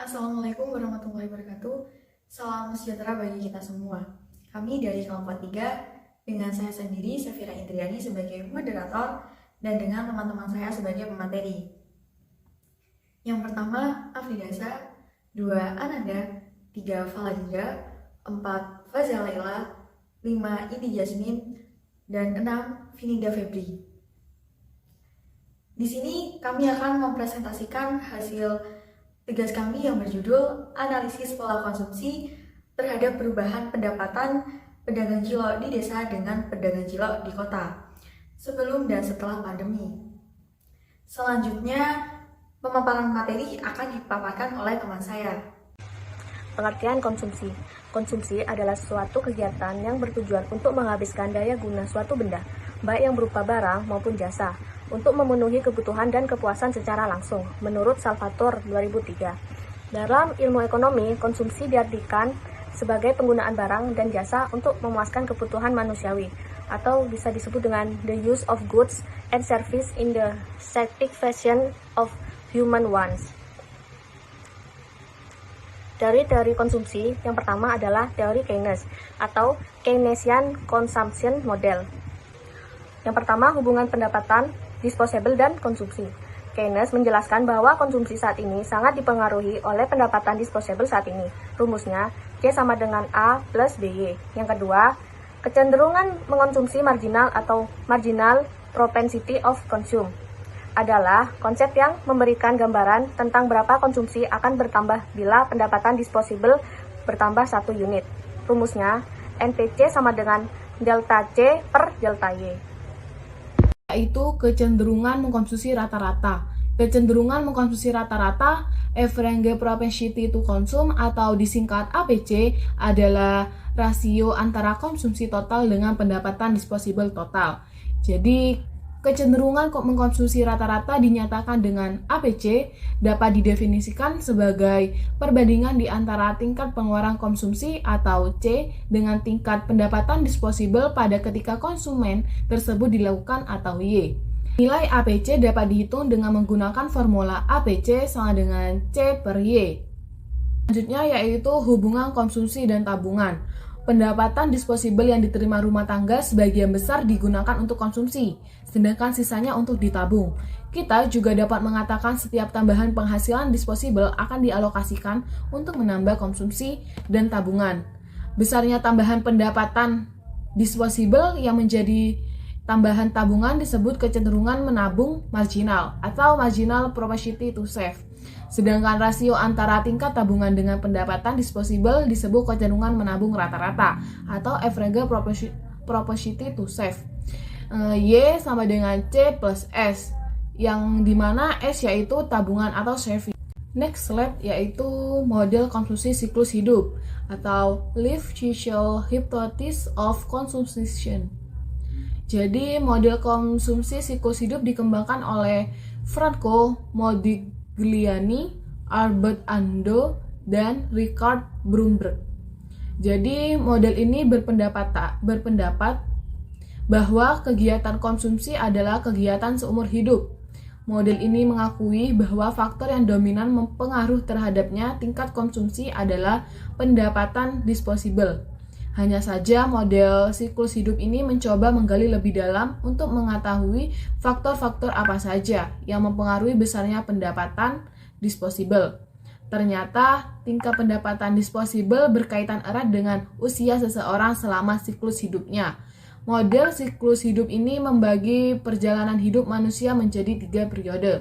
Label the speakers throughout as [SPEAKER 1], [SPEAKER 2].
[SPEAKER 1] Assalamualaikum warahmatullahi wabarakatuh. Salam sejahtera bagi kita semua. Kami dari kelompok 3 dengan saya sendiri, Safira Indriani sebagai moderator dan dengan teman-teman saya sebagai pemateri. Yang pertama, Afridasa, 2 Ananda, 3 Faladida, 4 Fazal Laila, 5 Indi Jasmin, dan 6 Vinida Febri. Di sini kami akan mempresentasikan hasil tugas kami yang berjudul Analisis Pola Konsumsi terhadap Perubahan Pendapatan Pedagang Cilok di Desa dengan Pedagang Cilok di Kota sebelum dan setelah pandemi. Selanjutnya, pemaparan materi akan dipaparkan oleh teman saya.
[SPEAKER 2] Pengertian konsumsi. Konsumsi adalah suatu kegiatan yang bertujuan untuk menghabiskan daya guna suatu benda, baik yang berupa barang maupun jasa, untuk memenuhi kebutuhan dan kepuasan secara langsung, menurut Salvatore 2003. Dalam ilmu ekonomi, konsumsi diartikan sebagai penggunaan barang dan jasa untuk memuaskan kebutuhan manusiawi, atau bisa disebut dengan the use of goods and service in the satisfaction of human wants. Teori-teori konsumsi yang pertama adalah teori Keynes atau Keynesian Consumption Model. Yang pertama, hubungan pendapatan, disposable, dan konsumsi. Keynes menjelaskan bahwa konsumsi saat ini sangat dipengaruhi oleh pendapatan disposable saat ini. Rumusnya, C sama dengan A plus BY. Yang kedua, kecenderungan mengonsumsi marginal atau marginal propensity of consume adalah konsep yang memberikan gambaran tentang berapa konsumsi akan bertambah bila pendapatan disposable bertambah 1 unit. Rumusnya, NPC sama dengan delta C per delta Y.
[SPEAKER 3] Yaitu kecenderungan mengkonsumsi rata-rata. Kecenderungan mengkonsumsi rata-rata, average propensity to consume atau disingkat APC, adalah rasio antara konsumsi total dengan pendapatan disposable total. Jadi, kecenderungan mengkonsumsi rata-rata dinyatakan dengan APC dapat didefinisikan sebagai perbandingan di antara tingkat pengeluaran konsumsi atau C dengan tingkat pendapatan disposable pada ketika konsumen tersebut dilakukan atau Y. Nilai APC dapat dihitung dengan menggunakan formula APC sama dengan C per Y. Selanjutnya yaitu hubungan konsumsi dan tabungan. Pendapatan disposable yang diterima rumah tangga sebagian besar digunakan untuk konsumsi, sedangkan sisanya untuk ditabung. Kita juga dapat mengatakan setiap tambahan penghasilan disposable akan dialokasikan untuk menambah konsumsi dan tabungan. Besarnya tambahan pendapatan disposable yang menjadi tambahan tabungan disebut kecenderungan menabung marginal atau marginal propensity to save. Sedangkan rasio antara tingkat tabungan dengan pendapatan disposable disebut kecenderungan menabung rata-rata atau average propensity to save. Y sama dengan C plus S, yang dimana S yaitu tabungan atau saving. Next slide yaitu model konsumsi siklus hidup atau life cycle hypothesis of consumption. Jadi model konsumsi siklus hidup dikembangkan oleh Franco Modigliani, Albert Ando, dan Richard Bromberg. Jadi model ini berpendapat bahwa kegiatan konsumsi adalah kegiatan seumur hidup. Model ini mengakui bahwa faktor yang dominan mempengaruhi terhadapnya tingkat konsumsi adalah pendapatan disposable. Hanya saja model siklus hidup ini mencoba menggali lebih dalam untuk mengetahui faktor-faktor apa saja yang mempengaruhi besarnya pendapatan disposable. Ternyata tingkat pendapatan disposable berkaitan erat dengan usia seseorang selama siklus hidupnya. Model siklus hidup ini membagi perjalanan hidup manusia menjadi 3 periode.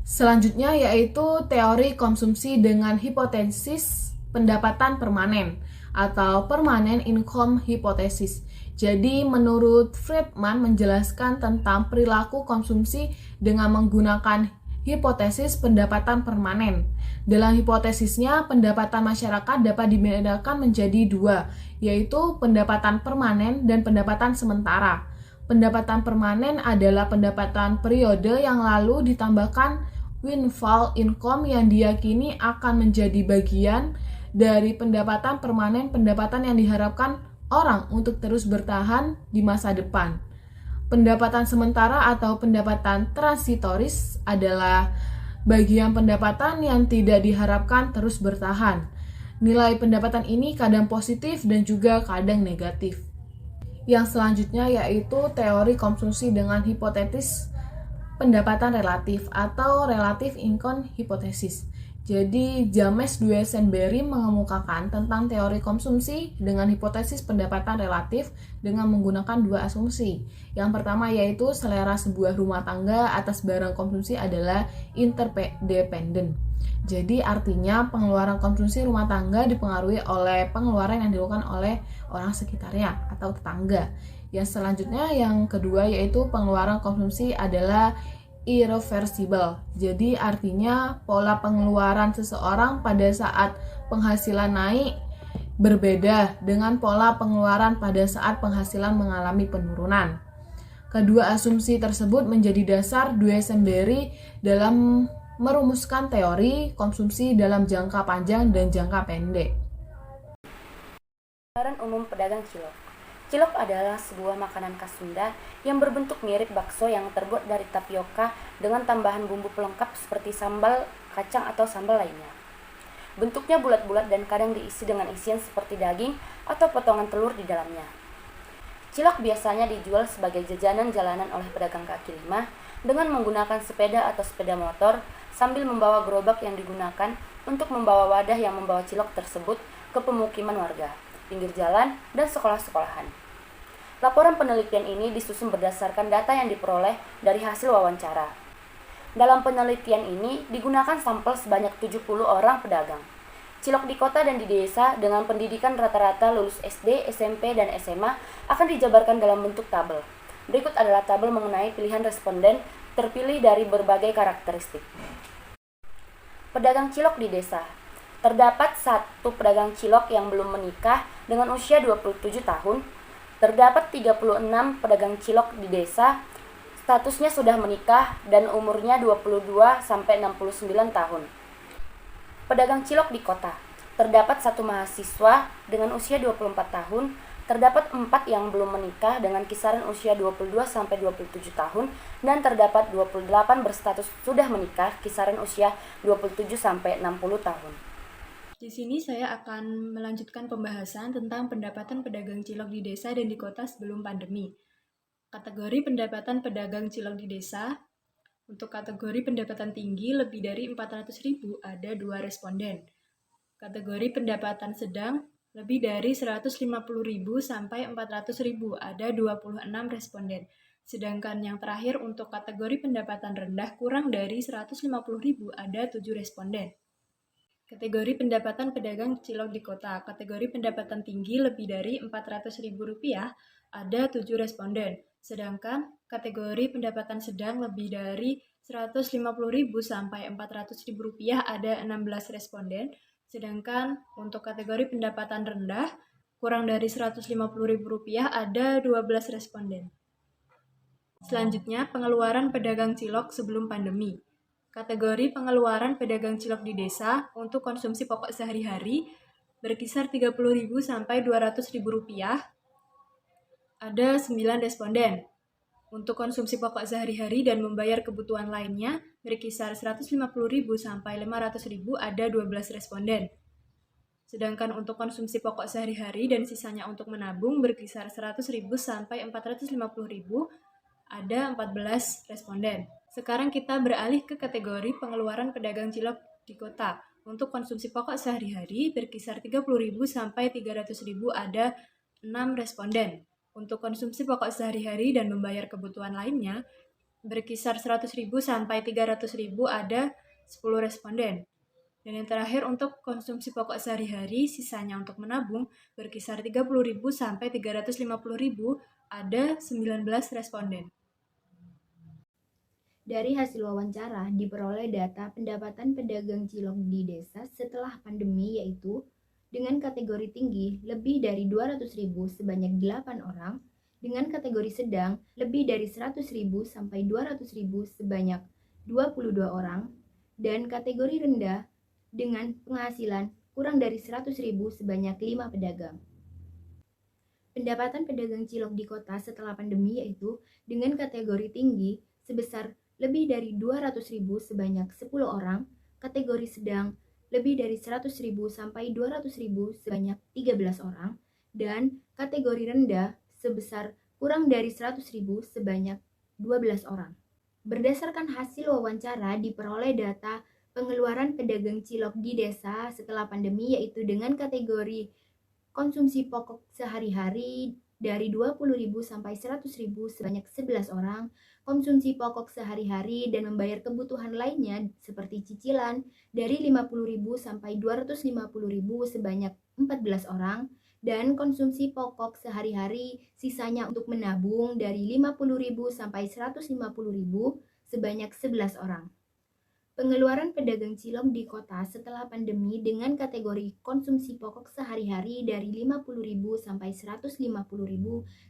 [SPEAKER 3] Selanjutnya yaitu teori konsumsi dengan hipotesis pendapatan permanen atau permanent income hypothesis. Jadi menurut Friedman menjelaskan tentang perilaku konsumsi dengan menggunakan hipotesis pendapatan permanen. Dalam hipotesisnya, pendapatan masyarakat dapat dibedakan menjadi 2, yaitu pendapatan permanen dan pendapatan sementara. Pendapatan permanen adalah pendapatan periode yang lalu ditambahkan windfall income yang diyakini akan menjadi bagian dari pendapatan permanen, pendapatan yang diharapkan orang untuk terus bertahan di masa depan. Pendapatan sementara atau pendapatan transitoris adalah bagian pendapatan yang tidak diharapkan terus bertahan. Nilai pendapatan ini kadang positif dan juga kadang negatif. Yang selanjutnya yaitu teori konsumsi dengan hipotesis pendapatan relatif atau relative income hypothesis. Jadi, James Duesenberry mengemukakan tentang teori konsumsi dengan hipotesis pendapatan relatif dengan menggunakan dua asumsi. Yang pertama yaitu selera sebuah rumah tangga atas barang konsumsi adalah interdependent. Jadi, artinya pengeluaran konsumsi rumah tangga dipengaruhi oleh pengeluaran yang dilakukan oleh orang sekitarnya atau tetangga. Yang selanjutnya, yang kedua yaitu pengeluaran konsumsi adalah irreversible. Jadi artinya pola pengeluaran seseorang pada saat penghasilan naik berbeda dengan pola pengeluaran pada saat penghasilan mengalami penurunan. Kedua asumsi tersebut menjadi dasar Duesenberry dalam merumuskan teori konsumsi dalam jangka panjang dan jangka pendek.
[SPEAKER 4] Gambaran umum pedagang cilok. Cilok adalah sebuah makanan khas Sunda yang berbentuk mirip bakso yang terbuat dari tapioka dengan tambahan bumbu pelengkap seperti sambal, kacang, atau sambal lainnya. Bentuknya bulat-bulat dan kadang diisi dengan isian seperti daging atau potongan telur di dalamnya. Cilok biasanya dijual sebagai jajanan jalanan oleh pedagang kaki lima dengan menggunakan sepeda atau sepeda motor sambil membawa gerobak yang digunakan untuk membawa wadah yang membawa cilok tersebut ke pemukiman warga, pinggir jalan, dan sekolah-sekolahan. Laporan penelitian ini disusun berdasarkan data yang diperoleh dari hasil wawancara. Dalam penelitian ini digunakan sampel sebanyak 70 orang pedagang. Cilok di kota dan di desa dengan pendidikan rata-rata lulus SD, SMP, dan SMA akan dijabarkan dalam bentuk tabel. Berikut adalah tabel mengenai pilihan responden terpilih dari berbagai karakteristik. Pedagang cilok di desa. Terdapat satu pedagang cilok yang belum menikah dengan usia 27 tahun. Terdapat 36 pedagang cilok di desa, statusnya sudah menikah dan umurnya 22 sampai 69 tahun. Pedagang cilok di kota. Terdapat satu mahasiswa dengan usia 24 tahun, terdapat 4 yang belum menikah dengan kisaran usia 22 sampai 27 tahun dan terdapat 28 berstatus sudah menikah kisaran usia 27 sampai 60 tahun.
[SPEAKER 5] Di sini saya akan melanjutkan pembahasan tentang pendapatan pedagang cilok di desa dan di kota sebelum pandemi. Kategori pendapatan pedagang cilok di desa. Untuk kategori pendapatan tinggi lebih dari 400.000 ada 2 responden. Kategori pendapatan sedang lebih dari 150.000 sampai 400.000 ada 26 responden. Sedangkan yang terakhir untuk kategori pendapatan rendah kurang dari 150.000 ada 7 responden. Kategori pendapatan pedagang cilok di kota. Kategori pendapatan tinggi lebih dari Rp400.000 ada 7 responden. Sedangkan kategori pendapatan sedang lebih dari Rp150.000 sampai Rp400.000 ada 16 responden. Sedangkan untuk kategori pendapatan rendah kurang dari Rp150.000 ada 12 responden. Selanjutnya, pengeluaran pedagang cilok sebelum pandemi. Kategori pengeluaran pedagang cilok di desa untuk konsumsi pokok sehari-hari berkisar Rp30.000 sampai Rp200.000. Ada 9 responden. Untuk konsumsi pokok sehari-hari dan membayar kebutuhan lainnya berkisar Rp150.000 sampai Rp500.000 ada 12 responden. Sedangkan untuk konsumsi pokok sehari-hari dan sisanya untuk menabung berkisar Rp100.000 sampai Rp450.000 ada 14 responden. Sekarang kita beralih ke kategori pengeluaran pedagang cilok di kota. Untuk konsumsi pokok sehari-hari berkisar Rp30.000 sampai Rp300.000 ada 6 responden. Untuk konsumsi pokok sehari-hari dan membayar kebutuhan lainnya berkisar Rp100.000 sampai Rp300.000 ada 10 responden. Dan yang terakhir untuk konsumsi pokok sehari-hari, sisanya untuk menabung berkisar Rp30.000 sampai Rp350.000 ada 19 responden.
[SPEAKER 6] Dari hasil wawancara diperoleh data pendapatan pedagang cilok di desa setelah pandemi yaitu dengan kategori tinggi lebih dari 200.000 sebanyak 8 orang, dengan kategori sedang lebih dari 100.000 sampai 200.000 sebanyak 22 orang, dan kategori rendah dengan penghasilan kurang dari 100.000 sebanyak 5 pedagang. Pendapatan pedagang cilok di kota setelah pandemi yaitu dengan kategori tinggi sebesar lebih dari 200.000 sebanyak 10 orang, kategori sedang lebih dari 100.000 sampai 200.000 sebanyak 13 orang, dan kategori rendah sebesar kurang dari 100.000 sebanyak 12 orang. Berdasarkan hasil wawancara diperoleh data pengeluaran pedagang cilok di desa setelah pandemi, yaitu dengan kategori konsumsi pokok sehari-hari dari 20.000 sampai 100.000 sebanyak 11 orang, konsumsi pokok sehari-hari dan membayar kebutuhan lainnya seperti cicilan dari 50.000 sampai 250.000 sebanyak 14 orang, dan konsumsi pokok sehari-hari sisanya untuk menabung dari 50.000 sampai 150.000 sebanyak 11 orang. Pengeluaran pedagang cilok di kota setelah pandemi dengan kategori konsumsi pokok sehari-hari dari 50.000 sampai 150.000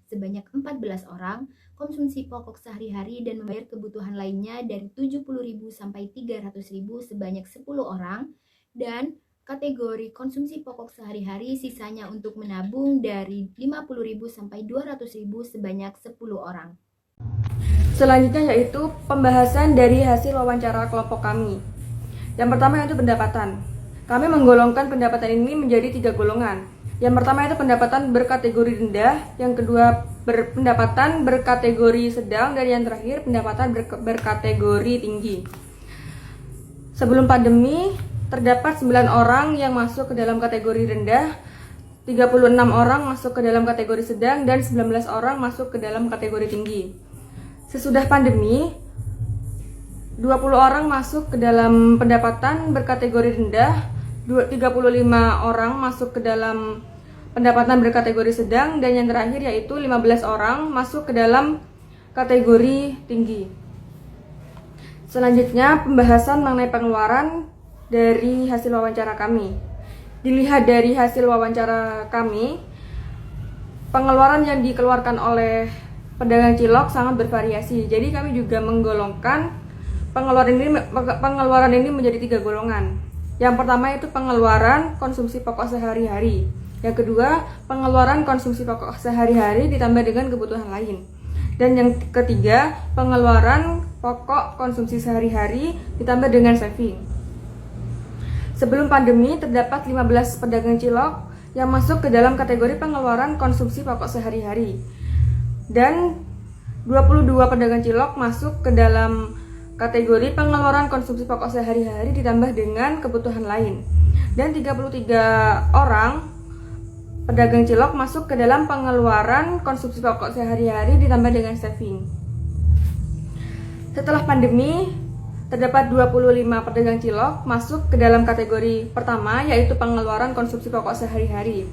[SPEAKER 6] sebanyak 14 orang, konsumsi pokok sehari-hari dan membayar kebutuhan lainnya dari 70.000 sampai 300.000 sebanyak 10 orang, dan kategori konsumsi pokok sehari-hari sisanya untuk menabung dari 50.000 sampai 200.000 sebanyak 10 orang.
[SPEAKER 7] Selanjutnya yaitu pembahasan dari hasil wawancara kelompok kami. Yang pertama yaitu pendapatan. Kami menggolongkan pendapatan ini menjadi 3 golongan. Yang pertama itu pendapatan berkategori rendah, yang kedua pendapatan berkategori sedang, dan yang terakhir pendapatan berkategori tinggi. Sebelum pandemi, terdapat 9 orang yang masuk ke dalam kategori rendah, 36 orang masuk ke dalam kategori sedang, dan 19 orang masuk ke dalam kategori tinggi. Sesudah pandemi, 20 orang masuk ke dalam pendapatan berkategori rendah, 35 orang masuk ke dalam pendapatan berkategori sedang, dan yang terakhir yaitu 15 orang masuk ke dalam kategori tinggi. Selanjutnya, pembahasan mengenai pengeluaran dari hasil wawancara kami. Dilihat dari hasil wawancara kami, pengeluaran yang dikeluarkan oleh pedagang cilok sangat bervariasi. Jadi kami juga menggolongkan pengeluaran ini menjadi 3 golongan. Yang pertama itu pengeluaran konsumsi pokok sehari-hari. Yang kedua, pengeluaran konsumsi pokok sehari-hari ditambah dengan kebutuhan lain. Dan yang ketiga, pengeluaran pokok konsumsi sehari-hari ditambah dengan saving. Sebelum pandemi, terdapat 15 pedagang cilok yang masuk ke dalam kategori pengeluaran konsumsi pokok sehari-hari. Dan 22 pedagang cilok masuk ke dalam kategori pengeluaran konsumsi pokok sehari-hari ditambah dengan kebutuhan lain. Dan 33 orang pedagang cilok masuk ke dalam pengeluaran konsumsi pokok sehari-hari ditambah dengan saving. Setelah pandemi, terdapat 25 pedagang cilok masuk ke dalam kategori pertama, yaitu pengeluaran konsumsi pokok sehari-hari.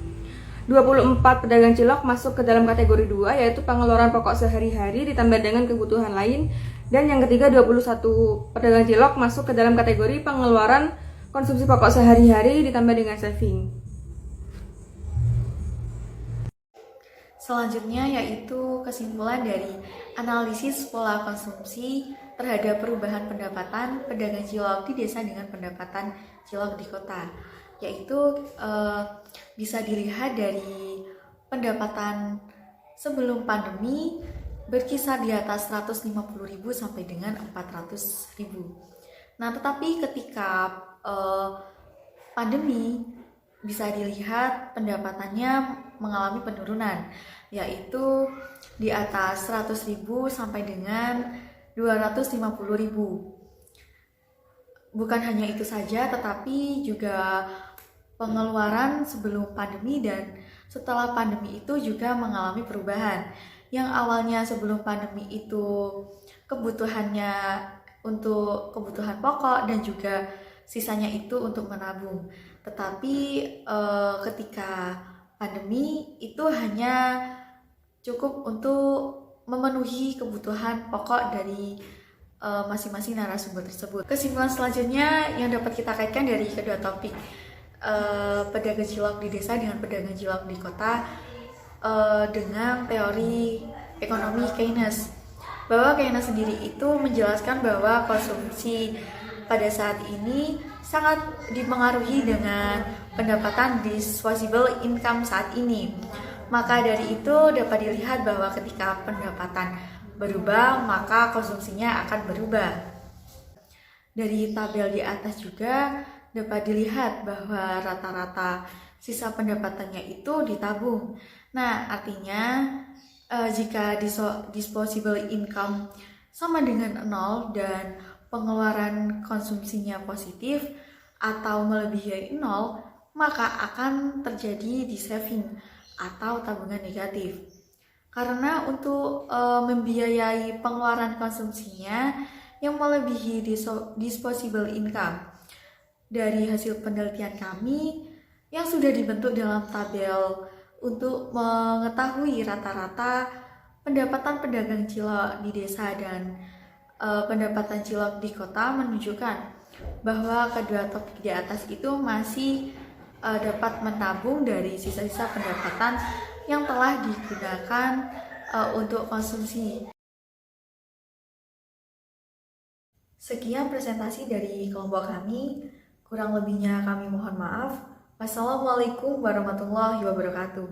[SPEAKER 7] 24 pedagang cilok masuk ke dalam kategori 2, yaitu pengeluaran pokok sehari-hari ditambah dengan kebutuhan lain. Dan yang ketiga, 21 pedagang cilok masuk ke dalam kategori pengeluaran konsumsi pokok sehari-hari ditambah dengan saving.
[SPEAKER 1] Selanjutnya yaitu kesimpulan dari analisis pola konsumsi terhadap perubahan pendapatan pedagang cilok di desa dengan pendapatan cilok di kota. Yaitu bisa dilihat dari pendapatan sebelum pandemi berkisar di atas 150.000 sampai dengan 400.000. Nah, tetapi ketika pandemi bisa dilihat pendapatannya mengalami penurunan, yaitu di atas 100.000 sampai dengan 250.000. Bukan hanya itu saja, tetapi juga pengeluaran sebelum pandemi dan setelah pandemi itu juga mengalami perubahan. Yang awalnya sebelum pandemi itu kebutuhannya untuk kebutuhan pokok dan juga sisanya itu untuk menabung. Tetapi ketika pandemi itu hanya cukup untuk memenuhi kebutuhan pokok dari masing-masing narasumber tersebut. Kesimpulan selanjutnya yang dapat kita kaitkan dari kedua topik, pedagang cilok di desa dengan pedagang cilok di kota, dengan teori ekonomi Keynes, bahwa Keynes sendiri itu menjelaskan bahwa konsumsi pada saat ini sangat dipengaruhi dengan pendapatan disposable income saat ini. Maka dari itu dapat dilihat bahwa ketika pendapatan berubah, maka konsumsinya akan berubah. Dari tabel di atas juga dapat dilihat bahwa rata-rata sisa pendapatannya itu ditabung. Nah, artinya jika disposable income sama dengan 0 dan pengeluaran konsumsinya positif atau melebihi 0, maka akan terjadi saving atau tabungan negatif. Karena untuk membiayai pengeluaran konsumsinya yang melebihi disposable income, dari hasil penelitian kami yang sudah dibentuk dalam tabel untuk mengetahui rata-rata pendapatan pedagang cilok di desa dan pendapatan cilok di kota, menunjukkan bahwa kedua topik di atas itu masih dapat menabung dari sisa-sisa pendapatan yang telah digunakan untuk konsumsi. Sekian presentasi dari kelompok kami. Kurang lebihnya kami mohon maaf. Wassalamualaikum warahmatullahi wabarakatuh.